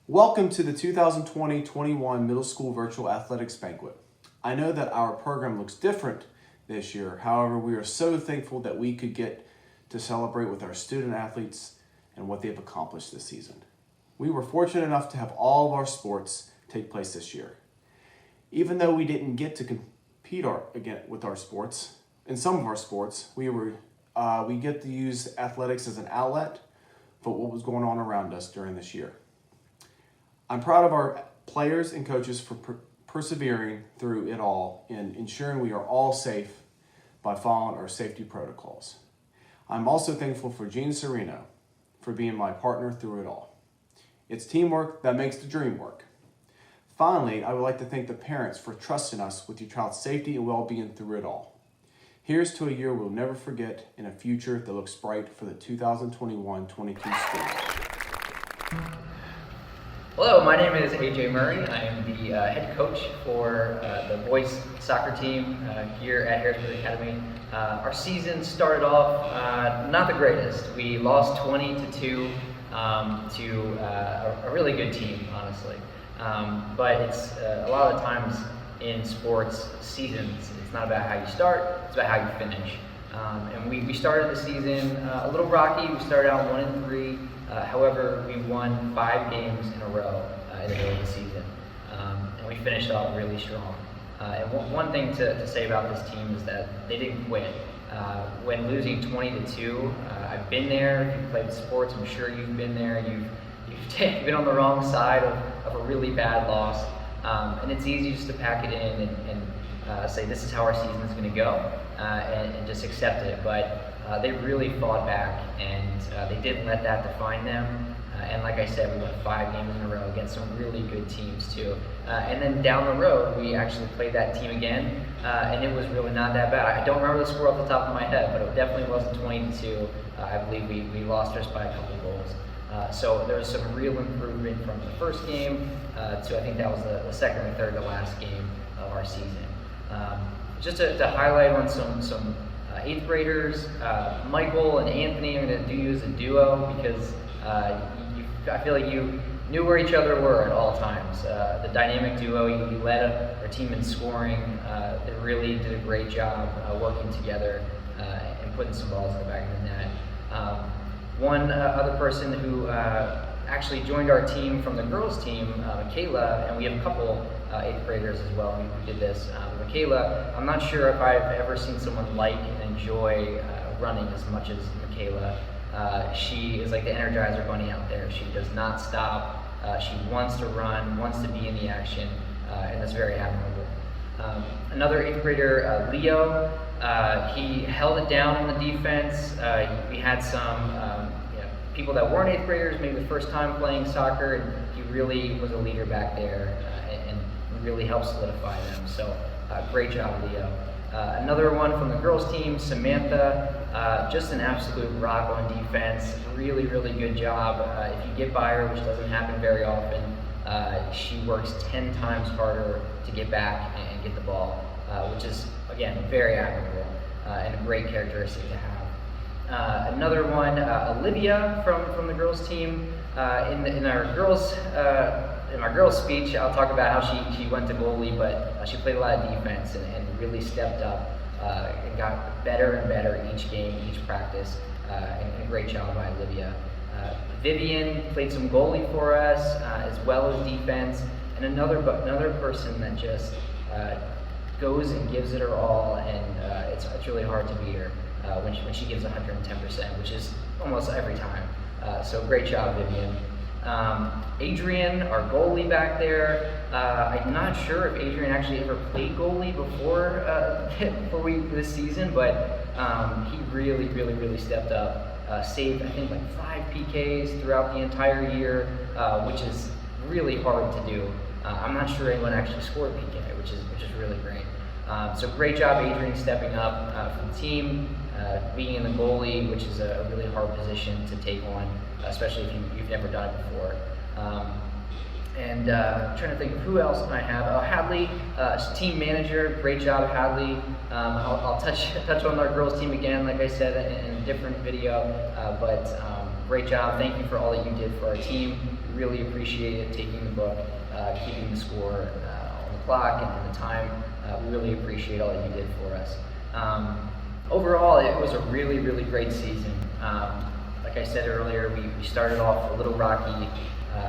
Welcome to the 2020-21 Middle School Virtual Athletics Banquet. I know that our program looks different this year. However, we are so thankful that we could get to celebrate with our student athletes and what they've accomplished this season. We were fortunate enough to have all of our sports take place this year. Even though we didn't get to compete with our sports, in some of our sports, we get to use athletics as an outlet for what was going on around us during this year. I'm proud of our players and coaches for persevering through it all and ensuring we are all safe by following our safety protocols. I'm also thankful for Gene Sereno for being my partner through it all. It's teamwork that makes the dream work. Finally, I would like to thank the parents for trusting us with your child's safety and well-being through it all. Here's to a year we'll never forget and a future that looks bright for the 2021-22 school year. Hello, my name is AJ Murray. I am the head coach for the boys soccer team here at Harrisburg Academy. Our season started off not the greatest. We lost 20-2 to a really good team, honestly. But it's a lot of the times in sports seasons, it's not about how you start, it's about how you finish. And we started the season a little rocky. We started out 1-3. However, we won 5 games in a row in the middle of the season, and we finished off really strong. And one thing to say about this team is that they didn't quit. When losing 20-2, I've been there. If you've played sports, I'm sure you've been there. You've been on the wrong side of a really bad loss, and it's easy just to pack it in and say this is how our season is going to go, and just accept it. But they really fought back, and they didn't let that define them. And like I said, we won 5 games in a row against some really good teams too. And then down the road, we actually played that team again, and it was really not that bad. I don't remember the score off the top of my head, but it definitely wasn't 20-2. I believe we lost just by a couple goals. So there was some real improvement from the first game to I think that was the second or third to last game of our season. Just to highlight on some 8th graders, Michael and Anthony, I'm going to do you as a duo because I feel like you knew where each other were at all times. The dynamic duo, you led our team in scoring. They really did a great job working together and putting some balls in the back of the net. One other person who actually joined our team from the girls team, Michaela, and we have a couple 8th graders as well who did this. Michaela, I'm not sure if I've ever seen someone like and enjoy running as much as Michaela. She is like the Energizer Bunny out there. She does not stop. She wants to run, wants to be in the action, and that's very admirable. Another 8th grader, Leo, he held it down on the defense. We had some people that weren't 8th graders, maybe the first time playing soccer, and he really was a leader back there and really helped solidify them. So great job, Leo. Another one from the girls team, Samantha, just an absolute rock on defense. Really, really good job. If you get by her, which doesn't happen very often, she works 10 times harder to get back and get the ball, which is, again, very admirable and a great characteristic to have. Another one, Olivia from the girls team. In our girls speech, I'll talk about how she went to goalie, but she played a lot of defense and really stepped up and got better and better each game, each practice, and a great job by Olivia. Vivian played some goalie for us as well as defense, and another person that just goes and gives it her all, and it's really hard to beat her when she gives 110%, which is almost every time. So great job, Vivian. Adrian, our goalie back there. I'm not sure if Adrian actually ever played goalie before this season, but he really stepped up. Saved I think like 5 PKs throughout the entire year, which is really hard to do. I'm not sure anyone actually scored PK, which is really great. So great job, Adrian, stepping up for the team, being in the goalie, which is a really hard position to take on, especially if you've never done it before. I'm trying to think of who else I have. Hadley, team manager, great job, Hadley. I'll touch on our girls team again, like I said in a different video, but Great job. Thank you for all that you did for our team. We really appreciate it, taking the book, keeping the score on the clock and the time. We really appreciate all that you did for us. Overall, it was a really, really great season. Like I said earlier, we started off a little rocky.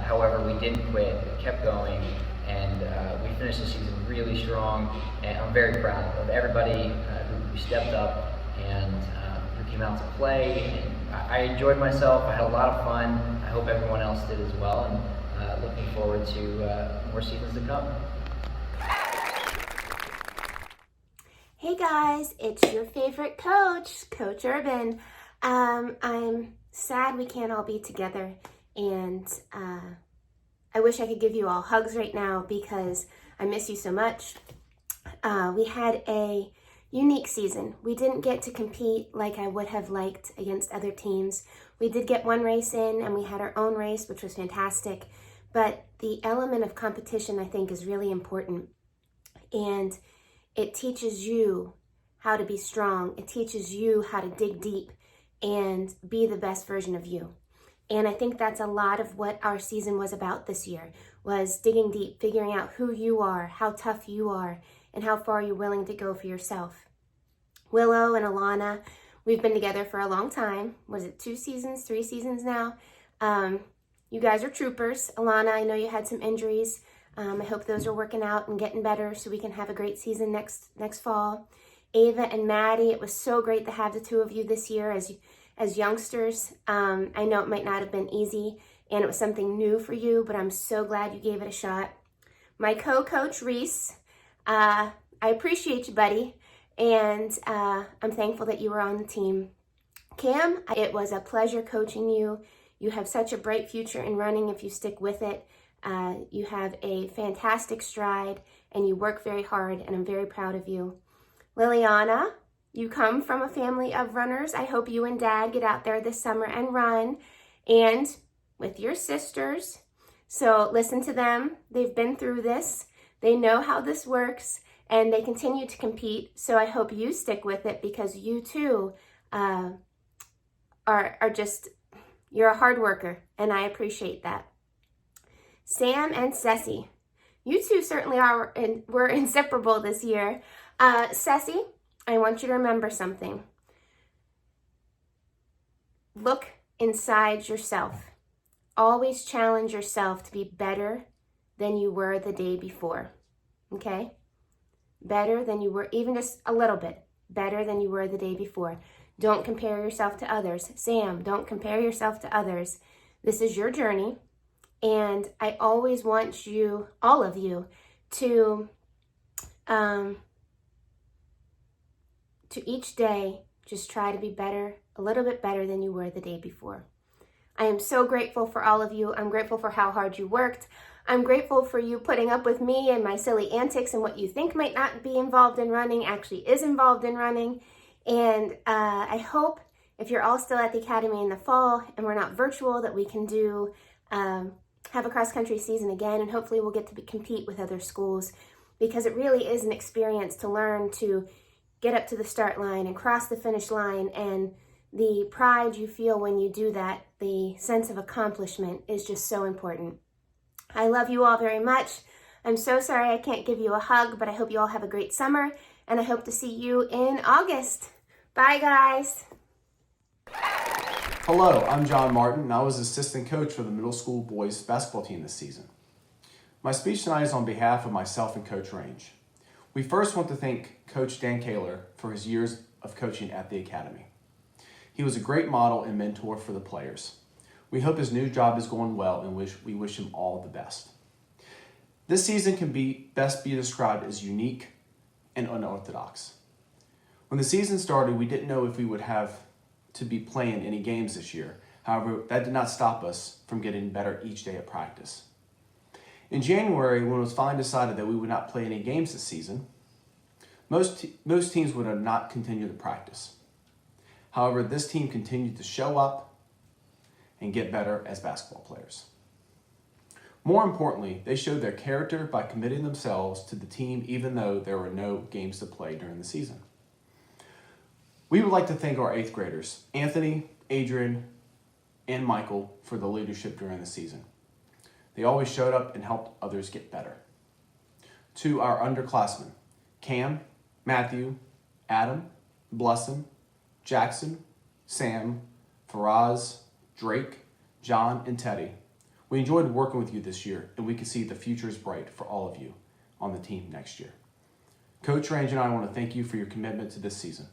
However, we didn't quit. We kept going, and we finished the season really strong. And I'm very proud of everybody who stepped up and who came out to play. And I enjoyed myself. I had a lot of fun. I hope everyone else did as well. And looking forward to more seasons to come. Hey guys, it's your favorite coach, Coach Urban. I'm sad we can't all be together, and I wish I could give you all hugs right now because I miss you so much. We had a unique season. We didn't get to compete like I would have liked against other teams. We did get one race in, and we had our own race, which was fantastic, but the element of competition I think is really important, and it teaches you how to be strong. It teaches you how to dig deep and be the best version of you. And I think that's a lot of what our season was about this year, was digging deep, figuring out who you are, how tough you are, and how far you're willing to go for yourself. Willow and Alana, we've been together for a long time. Was it 2 seasons, 3 seasons now? You guys are troopers. Alana, I know you had some injuries. I hope those are working out and getting better so we can have a great season next fall. Ava and Maddie, it was so great to have the 2 of you this year as youngsters. I know it might not have been easy and it was something new for you, but I'm so glad you gave it a shot. My co-coach, Reese, I appreciate you, buddy, and I'm thankful that you were on the team. Cam, it was a pleasure coaching you. You have such a bright future in running if you stick with it. You have a fantastic stride and you work very hard, and I'm very proud of you. Liliana, you come from a family of runners. I hope you and Dad get out there this summer and run, and with your sisters. So listen to them. They've been through this. They know how this works, and they continue to compete. So I hope you stick with it because you too are just, you're a hard worker, and I appreciate that. Sam and Ceci, you two certainly were inseparable this year. Ceci, I want you to remember something. Look inside yourself. Always challenge yourself to be better than you were the day before, okay? Better than you were, even just a little bit, better than you were the day before. Don't compare yourself to others. Sam, don't compare yourself to others. This is your journey. And I always want you, all of you, to each day just try to be better, a little bit better than you were the day before. I am so grateful for all of you. I'm grateful for how hard you worked. I'm grateful for you putting up with me and my silly antics, and what you think might not be involved in running actually is involved in running. And I hope if you're all still at the Academy in the fall and we're not virtual, that we can do have a cross-country season again, and hopefully we'll get to compete with other schools, because it really is an experience to learn to get up to the start line and cross the finish line, and the pride you feel when you do that, the sense of accomplishment, is just so important. I love you all very much. I'm so sorry I can't give you a hug, but I hope you all have a great summer, and I hope to see you in August. Bye, guys. Hello, I'm John Martin, and I was assistant coach for the middle school boys basketball team this season. My speech tonight is on behalf of myself and Coach Range. We first want to thank Coach Dan Kaler for his years of coaching at the Academy. He was a great model and mentor for the players. We hope his new job is going well, and we wish him all the best. This season can best be described as unique and unorthodox. When the season started, we didn't know if we would have to be playing any games this year. However, that did not stop us from getting better each day at practice. In January, when it was finally decided that we would not play any games this season, most teams would have not continued to practice. However, this team continued to show up and get better as basketball players. More importantly, they showed their character by committing themselves to the team even though there were no games to play during the season. We would like to thank our 8th graders, Anthony, Adrian, and Michael for the leadership during the season. They always showed up and helped others get better. To our underclassmen, Cam, Matthew, Adam, Blesson, Jackson, Sam, Faraz, Drake, John, and Teddy. We enjoyed working with you this year, and we can see the future is bright for all of you on the team next year. Coach Range and I want to thank you for your commitment to this season.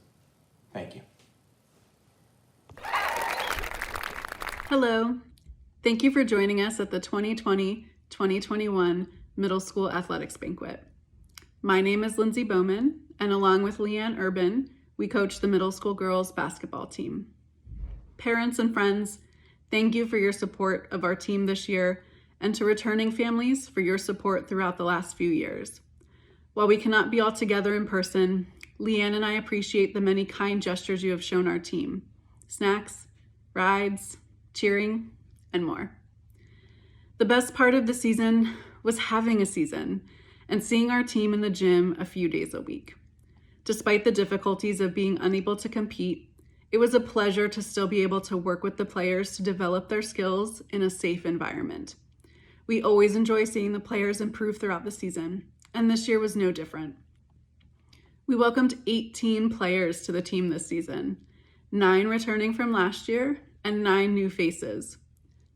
Thank you. Hello. Thank you for joining us at the 2020-2021 Middle School Athletics Banquet. My name is Lindsay Bowman, and along with Leanne Urban, we coach the middle school girls basketball team. Parents and friends, thank you for your support of our team this year, and to returning families for your support throughout the last few years. While we cannot be all together in person, Leanne and I appreciate the many kind gestures you have shown our team. Snacks, rides, cheering, and more. The best part of the season was having a season and seeing our team in the gym a few days a week. Despite the difficulties of being unable to compete, it was a pleasure to still be able to work with the players to develop their skills in a safe environment. We always enjoy seeing the players improve throughout the season, and this year was no different. We welcomed 18 players to the team this season, 9 returning from last year and 9 new faces,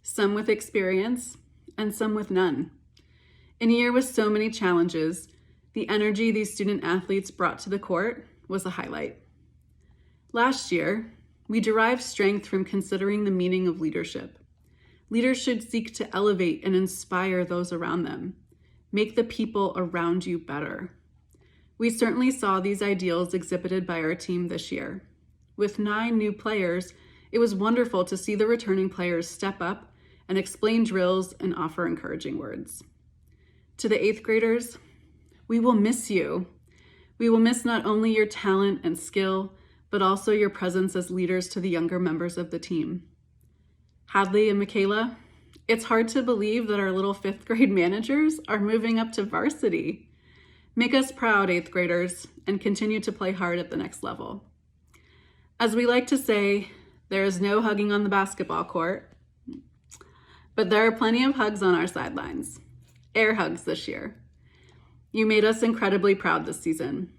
some with experience and some with none. In a year with so many challenges, the energy these student athletes brought to the court was a highlight. Last year, we derived strength from considering the meaning of leadership. Leaders should seek to elevate and inspire those around them, make the people around you better. We certainly saw these ideals exhibited by our team this year. With 9 new players, it was wonderful to see the returning players step up and explain drills and offer encouraging words. To the 8th graders, we will miss you. We will miss not only your talent and skill, but also your presence as leaders to the younger members of the team. Hadley and Michaela, it's hard to believe that our little 5th grade managers are moving up to varsity. Make us proud, 8th graders, and continue to play hard at the next level. As we like to say, there is no hugging on the basketball court, but there are plenty of hugs on our sidelines. Air hugs this year. You made us incredibly proud this season.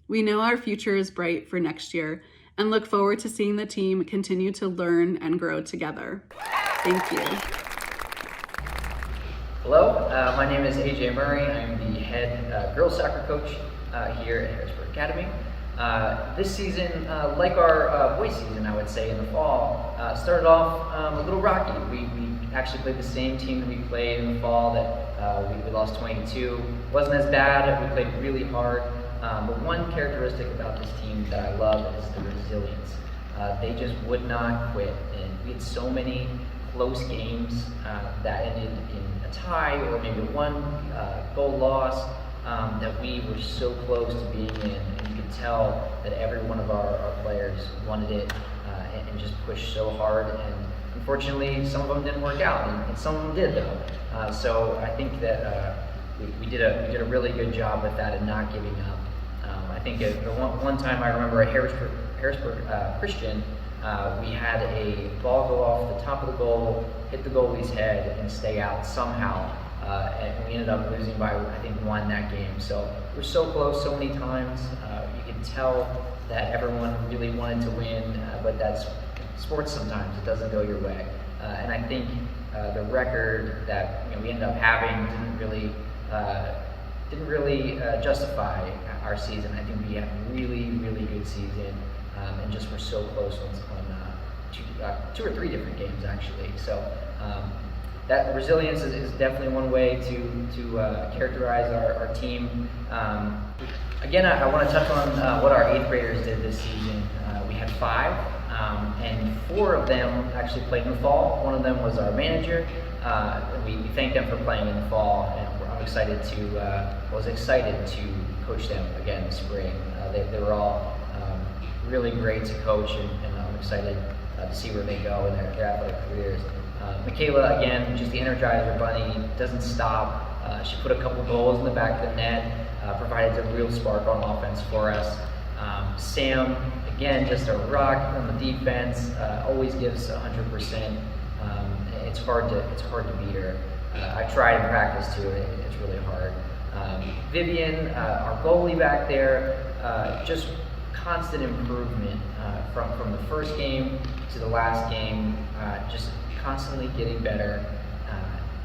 We know our future is bright for next year and look forward to seeing the team continue to learn and grow together. Thank you. Hello, my name is AJ Murray. I'm the head girls soccer coach here at Harrisburg Academy. This season, like our boys season, I would say, in the fall, started off a little rocky. We actually played the same team that we played in the fall that we lost 22. Wasn't as bad, we played really hard. But one characteristic about this team that I love is the resilience. They just would not quit. And we had so many close games that ended in a tie or maybe a 1 goal loss that we were so close to being in. And you could tell that every one of our players wanted it and just pushed so hard. And unfortunately, some of them didn't work out, and some of them did though. So I think that we did a really good job with that and not giving up. I think at one time I remember at Harrisburg Christian, we had a ball go off the top of the goal, hit the goalie's head, and stay out somehow. And we ended up losing by, I think, 1 that game. So we're so close so many times. You could tell that everyone really wanted to win, but that's sports sometimes. It doesn't go your way. And I think the record that we ended up having didn't really justify our season. I think we had a really, really good season, and just were so close on 2 or 3 different games actually. So that resilience is definitely one way to characterize our team. Again, I want to touch on what our 8th graders did this season. We had 5, and 4 of them actually played in the fall. One of them was our manager. We thank them for playing in the fall, and I'm excited was excited to coach them again this spring. They were all really great to coach, and I'm excited to see where they go in their athletic careers. Michaela, again, just the Energizer Bunny, doesn't stop. She put a couple goals in the back of the net, provided a real spark on offense for us. Sam, again, just a rock on the defense, always gives 100%. it's hard to beat her. I tried in practice too, and it's really hard. Vivian, our goalie back there, just constant improvement from the first game to the last game, just constantly getting better,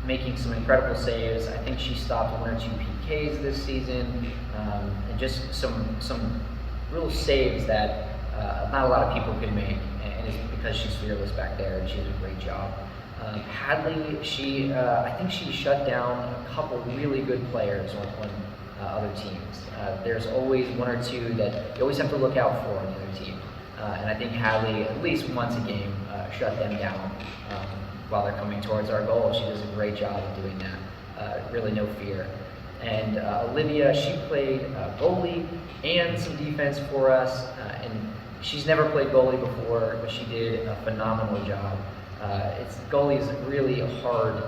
making some incredible saves. I think she stopped 1 or 2 PKs this season, and just some real saves that not a lot of people can make, and it's because she's fearless back there, and she does a great job. Hadley, I think she shut down a couple really good players on other teams. There's always 1 or 2 that you always have to look out for on the other team. And I think Hadley, at least once a game, shut them down while they're coming towards our goal. She does a great job of doing that. Really no fear. And Olivia, she played goalie and some defense for us. And she's never played goalie before, but she did a phenomenal job. Goalie is really a hard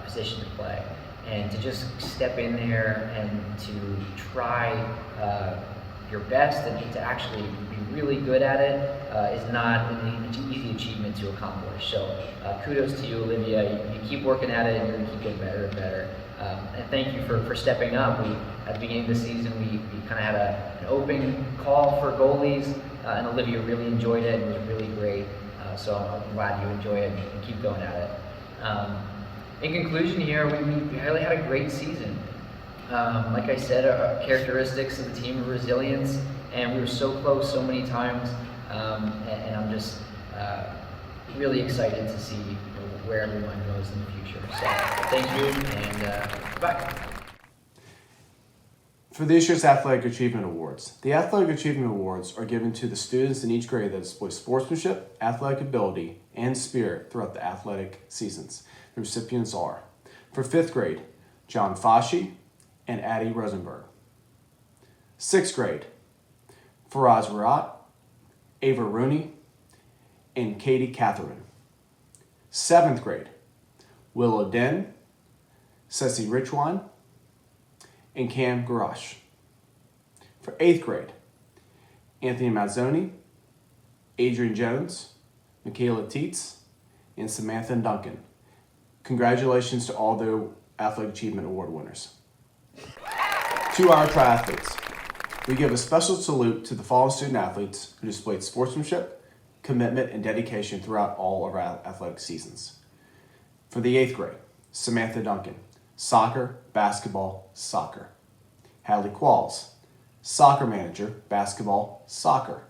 position to play, and to just step in there and to try your best and to actually be really good at it is not an easy achievement to accomplish. So kudos to you, Olivia. You keep working at it, and you're going to keep getting better and better. And thank you for stepping up. At the beginning of the season, we kind of had an open call for goalies, and Olivia really enjoyed it and was really great. So I'm glad you enjoy it and keep going at it. In conclusion here, we really had a great season. Like I said, characteristics of the team are resilience, and we were so close so many times, and I'm just really excited to see where everyone goes in the future. So thank you, and goodbye. For this year's Athletic Achievement Awards, the Athletic Achievement Awards are given to the students in each grade that display sportsmanship, athletic ability, and spirit throughout the athletic seasons. The recipients are, for 5th grade, John Fasci and Addie Rosenberg. 6th grade, Faraz Murat, Ava Rooney, and Katie Catherine. 7th grade, Willow Den, Ceci Richwine, and Cam Garash. For 8th grade, Anthony Mazzoni, Adrian Jones, Michaela Tietz, and Samantha Duncan. Congratulations to all the Athletic Achievement Award winners. To our triathletes, we give a special salute to the following student athletes who displayed sportsmanship, commitment, and dedication throughout all of our athletic seasons. For the 8th grade, Samantha Duncan, soccer, basketball, soccer. Hadley Qualls, soccer manager, basketball, soccer.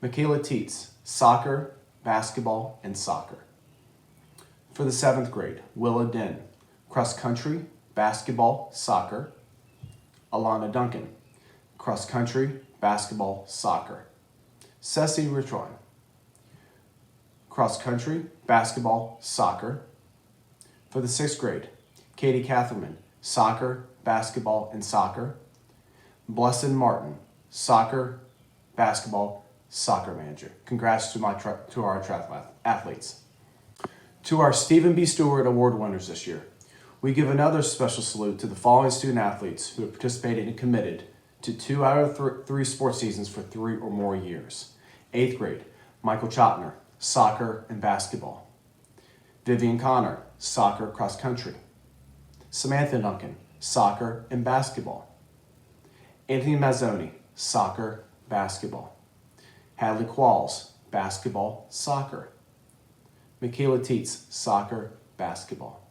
Michaela Tietz, soccer, basketball, and soccer. For the 7th grade, Willa Den, cross country, basketball, soccer. Alana Duncan, cross country, basketball, soccer. Ceci Richwan, cross country, basketball, soccer. For the 6th grade, Katie Catherman, soccer, basketball, and soccer. Blessed Martin, soccer, basketball, soccer manager. Congrats to our triathlon athletes. To our Stephen B. Stewart Award winners this year, we give another special salute to the following student athletes who have participated and committed to 2 out of 3 sports seasons for 3 or more years. 8th grade, Michael Chotner, soccer and basketball. Vivian Connor, soccer, cross country. Samantha Duncan, soccer and basketball. Anthony Mazzoni, soccer, basketball. Hadley Qualls, basketball, soccer. Michaela Tietz, soccer, basketball.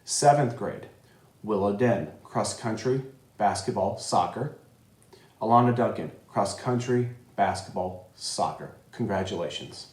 7th grade, Willow Den, cross country, basketball, soccer. Alana Duncan, cross country, basketball, soccer. Congratulations.